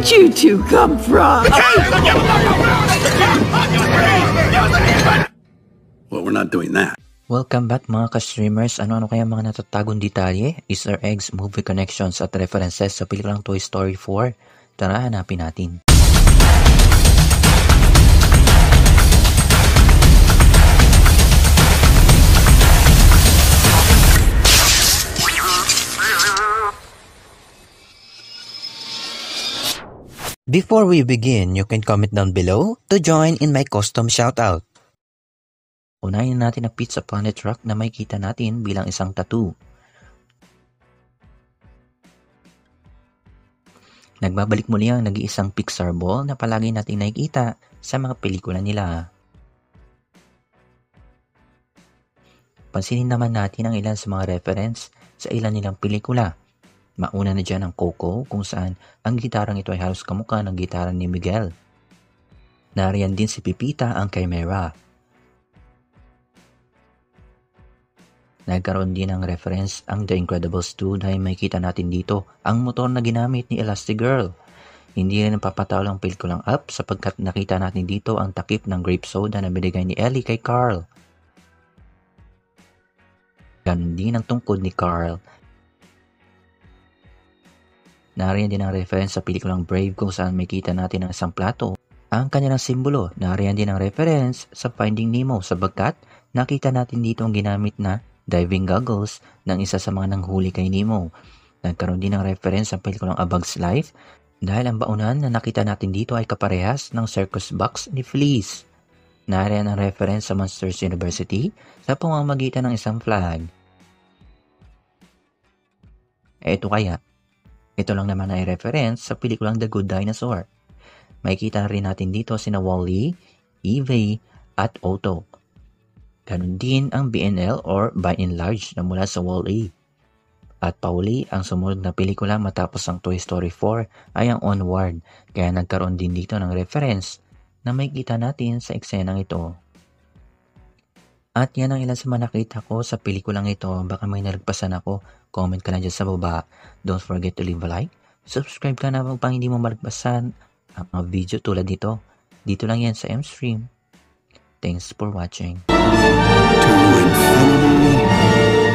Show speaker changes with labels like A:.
A: you two come from?
B: Well, we're not doing that.
C: Welcome back mga ka-streamers. Ano-ano kaya mga natatagong detalye, Easter eggs, movie connections at references sa pelikulang Toy Story 4? Tara, hanapin natin. Before we begin, you can comment down below to join in my custom shoutout. Unahin natin ang Pizza Planet Rock na makikita natin bilang isang tattoo. Nagbabalik muli ang nag-iisang Pixar ball na palagi nating nakikita sa mga pelikula nila. Pansinin naman natin ang ilan sa mga reference sa ilan nilang pelikula. Mauna na dyan ang Coco kung saan ang gitarang ito ay halos kamukha ng gitara ni Miguel. Nariyan din si Pipita ang Chimera. Nagkaroon din ng reference ang The Incredibles 2 dahil makikita natin dito ang motor na ginamit ni Elastigirl. Hindi rin napapataw ang pelikulang Up sapagkat nakita natin dito ang takip ng grape soda na binigay ni Ellie kay Carl. Ganon din ang tungkod ni Carl. Nariyan din ang reference sa pelikulang Brave kung saan makita natin ang isang plato. Ang kanilang simbolo, nariyan din ang reference sa Finding Nemo sabagkat nakita natin dito ang ginamit na diving goggles ng isa sa mga nanghuli kay Nemo. Nagkaroon din ng reference sa pelikulang A Bug's Life dahil ang baunan na nakita natin dito ay kaparehas ng circus box ni Fleece. Nariyan ang reference sa Monsters University sa pamamagitan ng isang flag. Ito lang naman ay reference sa pelikulang The Good Dinosaur. Makikita rin natin dito sina Wall-E, Evie, at Otto. Ganon din ang BNL or By and Large na mula sa Wall-E. At Pauli, ang sumunod na pelikula matapos ang Toy Story 4 ay ang Onward, kaya nagkaroon din dito ng reference na makikita natin sa eksenang ito. At yan ang ilan sa mga nakita ko sa pelikulang ito. Baka may nalagpasan ako, comment ka lang dyan sa baba. Don't forget to leave a like, subscribe ka na pang hindi mo malagpasan ang mga video tulad dito. Dito lang yan sa M-Stream. Thanks for watching.
B: To infinity